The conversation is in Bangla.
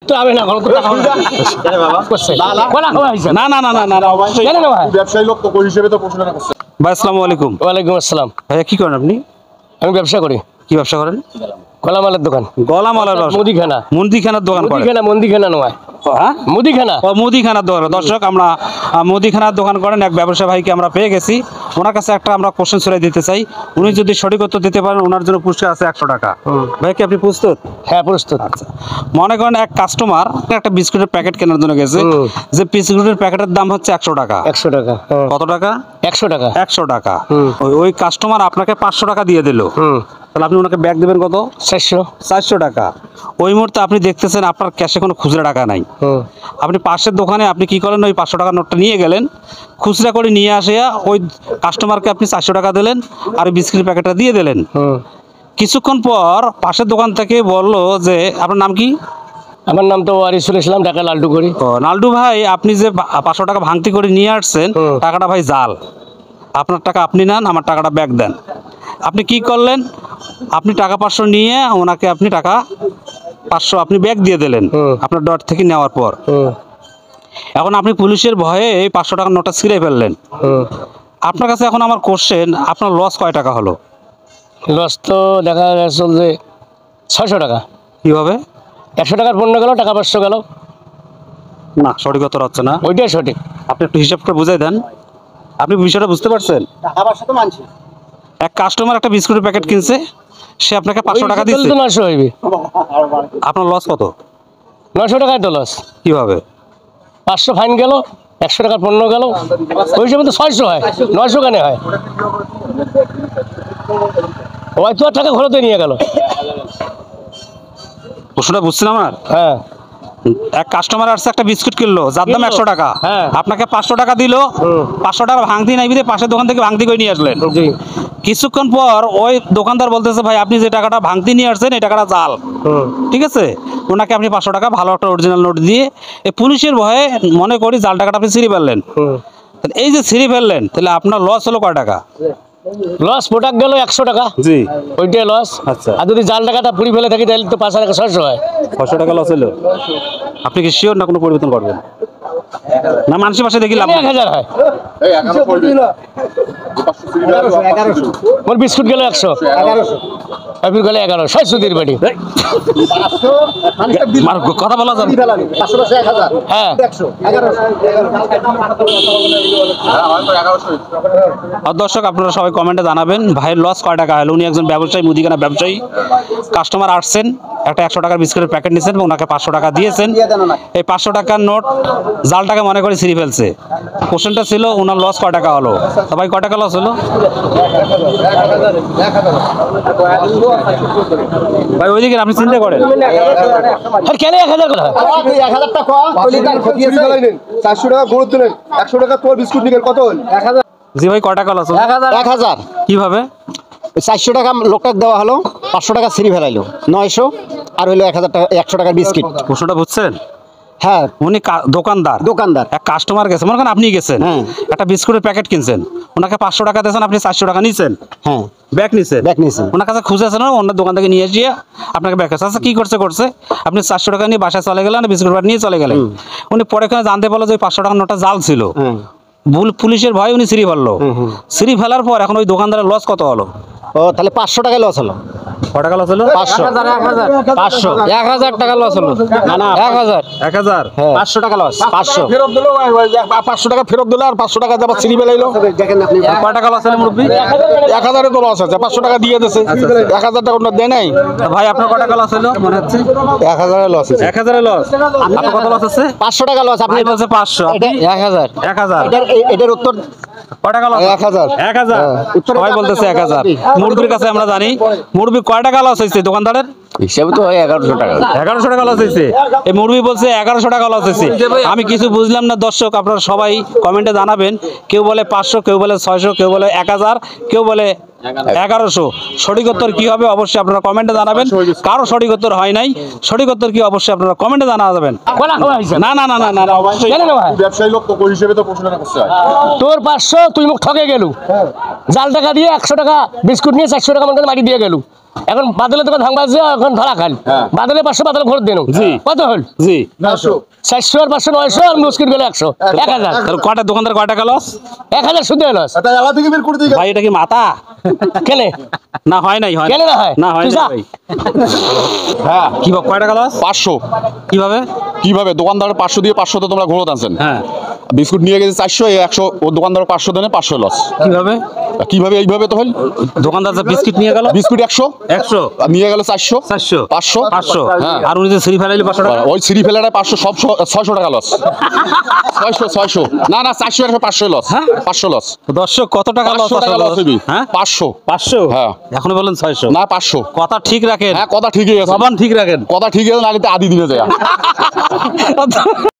তো হবে না ভালো তো টাকা না না না না না ব্যবসায়ী লোক তো হিসেবে তো প্রশ্নটা করছে। ভাই আসসালামু আলাইকুম। ওয়ালাইকুম আসসালাম। ভাইয়া কি করেন আপনি? আমি ব্যবসা করি। কি ব্যবসা করেন? গলামালের দোকান। গলামালের ব্যবসা? মুদিখানা। মুদিখানার দোকান করেন? মুদিখানা নয়, হ্যাঁ মুদিখানা। ও মুদিখানার দোকান। দর্শক আমরা মুদিখানার দোকান করেন এক ব্যবসা ভাইকে আমরা পেয়ে গেছি। ওনার কাছে একটা আমরা কোশ্চেন ছড়াই দিতে চাই, উনি যদি সঠিক উত্তর দিতে পারেন ওনার জন্য পুরস্কার আছে 100 টাকা। ভাই কি আপনি প্রস্তুত? হ্যাঁ প্রস্তুত। আচ্ছা, মনে করেন এক কাস্টমার একটা বিস্কুটের প্যাকেট কেনার জন্য গেছে, যে বিস্কুটের প্যাকেটের দাম হচ্ছে 100 টাকা। 100 টাকা। কত টাকা? 100 টাকা। 100 টাকা। ওই কাস্টমার আপনাকে 500 টাকা দিয়ে দিল, তাহলে আপনি ওনাকে ব্যাগ দেবেন কত? 400 টাকা। ওই মুহূর্তে আপনি দেখতেছেন আপনার ক্যাশে কোনো খুচরা টাকা নাই। আপনি পাশের দোকানে আপনি কি করেন, ওই 500 টাকার নোটটা নিয়ে গেলেন, খুচরা করে নিয়ে আসিয়া ওই কাস্টমারকে আপনি 400 টাকা দিলেন আর বিস্কিটের প্যাকেটটা দিয়ে দিলেন। কিছুক্ষণ পর পাশের দোকান থেকে বললো যে আপনার নাম কি? আমার নাম তো ওয়ারিসুল ইসলাম, ঢাকা লালটু করি। লালটু ভাই, আপনি যে 500 টাকা ভাঙতি করে নিয়ে আসছেন, টাকাটা ভাই জাল। আপনার টাকা আপনি নেন, আমার টাকাটা ব্যাক দেন। আপনি কি করলেন, আপনি টাকা 500 নিয়ে ওনাকে আপনি টাকা 500 আপনি ব্যাক দিয়ে দিলেন আপনার ডট থেকে নেওয়ার পর। এখন আপনি পুলিশের ভয়ে এই 500 টাকার নোটটা ছিঁড়ে ফেললেন। আপনার কাছে এখন আমার কোশ্চেন, আপনার লস কয় টাকা হলো? লস তো দেখা গেছে যে 600 টাকা। কীভাবে? 100 টাকার পণ্য গেল, টাকা 500 গেল। না, সঠিক উত্তর হচ্ছে না। ওইটাই সঠিক। আপনি একটু হিসাব করে বুঝাই দেন। আপনি বিষয়টা বুঝতে পারছেন? টাকা 500 তো মানছি। এক কাস্টমার একটা বিস্কুটের প্যাকেট কিনছে, সে আপনাকে 500 টাকা দিচ্ছে, 900 হইবে। আপনার লস কত? 900 টাকায় তো লস। কিভাবে? 500 ফাইন গেল, 100 টাকার পণ্য গেল, ওই সময় তো 600 হয়, 900 কেন হয়? ওই তো টাকা ঘরেতে নিয়ে গেল। প্রশ্নটা বুঝছেন আমার? হ্যাঁ। এক কাস্টমার আসছে, একটা বিস্কুট কিনলো যার দাম 100 টাকা, আপনাকে 500 টাকা দিল। 500 টাকা ভাঙতি নাই বিদে পাশের দোকান থেকে ভাঙতি করে নিয়ে আসলেন। কিছুক্ষণ পর ওই দোকানদার বলতেছে, ভাই আপনি যে টাকাটা ভাঙতি নিয়ে আসছেন এই টাকাটা জাল। ঠিক আছে, ওনাকে আপনি 500 টাকা ভালো একটা অরিজিনাল নোট দিয়ে এই পুলিশের ভয়ে মনে করি জাল টাকাটা আপনি ছিঁড়ে ফেললেন। এই যে ছিঁড়ে ফেললেন, তাহলে আপনার লস হলো কয় টাকা? লস প্রোডাক্ট গেল 100 টাকা। জি, ওইটাই লস। আচ্ছা, আর যদি জাল টাকাটা পুরি ফেলে থাকি তাহলে তো 5 টাকা 600 হয়। 600 টাকা লস হলো। আপনি কি শিওর না কোনো পরিবর্তন করবেন না? মানুষের পাশে দেখি লাভ 1000 হয়। মোর বিস্কুট গেল 100, আপনি গেলে 1100, 600 দিন বাড়ি। কথা বলা যাবে। হ্যাঁ, দর্শক আপনারা সবাই কমেন্টে জানাবেন ভাইয়ের লস কয় টাকা হলো। উনি একজন ব্যবসায়ী, মুদিখানা ব্যবসায়ী। কাস্টমার আসছেন, একটা 100 টাকার বিস্কুটের প্যাকেট নিয়েছেন, ওনাকে 500 টাকা দিয়েছেন। এই 500 টাকার নোট জালটাকে মনে করে ছিঁড়ে ফেলছে। কোশ্চেনটা ছিল ওনার লস কয় টাকা হলো। তো ভাই কয় টাকা লস হলো? ভাই ওইদিকে আপনি চিন্তা করেন। কেন 1000 কথা? 1000 টাকা 400 টাকা গুরুত্ব নেন, 100 টাকা তোর বিস্কুট নিকেন কত হল? 1000। জি ভাই কয় টাকা লস হলো? 1000। কিভাবে? 400 টাকা লোকটাকে দেওয়া হলো, 500 টাকা ছিঁড়ে ফেলাইলো, 900 আর হইলো 1000 টাকা, 100 টাকার বিস্কিট। প্রশ্নটা বুঝছেন? হ্যাঁ, উনি দোকানদার এক কাস্টমার গেছে, মনে করেন আপনি গেছেন, একটা বিস্কুটের প্যাকেট কিনছেন, ওনাকে 500 টাকা দিয়েছেন, আপনি 400 টাকা নিয়েছেন। হ্যাঁ, ব্যাগ নিছেন। ওনার কাছে খুঁজেছেন, অন্য দোকান থেকে নিয়ে এসে আপনাকে ব্যাগ আছে। আচ্ছা, কি করছে আপনি 400 টাকা নিয়ে বাসায় চলে গেলেন, বিস্কুট প্যাকেট নিয়ে চলে গেলেন। উনি পরে জানতে পারলো যে 500 টাকার নোটটা জাল ছিল। পুলিশের ভয় উনি ছিঁড়ে ফেললো। ছিঁড়ে ফেলার পর এখন ওই দোকানদারের লস কত হলো? ও তাহলে 500 টাকা লস হলো। কত টাকা লস হলো? 500 1000 টাকা লস হলো। না না, 1000 500 টাকা লস। 500 ফেরত দিলো, 500 টাকা ফেরত দিলো আর 500 টাকা আবার ছিঁড়ে ফেলাইলো। দেখেন আপনি কত টাকা লস হলো মুরব্বি? 1000 এর তো লস আছে, 500 টাকা দিয়ে দিয়েছে, 1000 টাকা ওটা দেয় নাই। ভাই আপনার কত টাকা লস হলো মনে হচ্ছে? 1000 এর লস আছে। 1000 এর লস। আপনার কত লস আছে? 500 টাকা লস। আপনি বলছে 500, এটা 1000। এটার উত্তর কয় টাকা লস? 1000। সবাই বলতেছে 1000। মুরব্বির কাছে আমরা জানি, মুরব্বি কয় টাকা লস হয়েছে দোকানদারের? হিসাবে তো হয় 1100 টাকা। 1100 টাকা লস হয়েছে। এই মুরব্বি বলছে 1100 টাকা লস হয়েছে। আমি কিছু বুঝলাম না। দর্শক আপনারা সবাই কমেন্টে জানাবেন। কেউ বলে 500, কেউ বলে 600, কেউ বলে 1000, কেউ বলে 1100 সঠিক উত্তর কি হবে অবশ্যই আপনারা কমেন্টে জানাবেন। কারো সঠিক উত্তর হয় নাই, সঠিক উত্তর কি অবশ্যই আপনারা কমেন্টে জানাবেন। কলা খাওয়া হয়েছে না না না না না না, অবশ্যই কেন রে ভাই ব্যবসায়ী লোক তো ওই হিসেবে তো প্রশ্নটা করছে তোর 500 তুই মুখ ঠকে গেলু জাল টাকা দিয়ে 100 টাকা বিস্কুট নিয়ে 400 টাকা মনে মাটি দিয়ে গেলু এখন বাদলে তোকে ভাঙবা যে এখন ধরা খাল বাদলে 500 বাদলে ভোট দেন জি। কত হল জি 400 আর 500 900 আর বিস্কুট গেল 100 1000 তাহলে কয়টা দোকানদার কয় টাকা লস? 1000 শুধু লস এটা এলা থেকে বের করে দিই ভাই এটা কি মাথা? কেনে না হয় নাই, হয় কেন না হয়? না হয় তুই না যা। ভাই। হ্যাঁ কি কয় টাকা লস? 500 কিভাবে? কিভাবে দোকানদার 500 দিয়ে 500 তো তোমরা ঘোরত আনছেন হ্যাঁ বিস্কুট নিয়ে গেছে 400 এই 100 ও দোকানদার 500 দেনে 500 লস কিভাবে? কিভাবে এইভাবে তো হল দোকানদার যে বিস্কিট নিয়ে গেল বিস্কুট 100 100 আর নিয়ে গেল 400 400 500 500 হ্যাঁ। আর উনি যে সিঁড়ি ফেলাইলে 500 টাকা। ওই সিঁড়ি ফেলাটা 500 সব 600 টাকা লস 600 না না 400 আর 500 লস 500 লস দর্শক কত টাকা লস 500 টাকা লস হবি হ্যাঁ 500 500 হ্যাঁ। এখন বলেন 600 না 500 কথা ঠিক রাখেন, হ্যাঁ কথা ঠিকই আছে জবান ঠিক রাখেন। কথা ঠিক আছে নালে তো আদি দিনে যায়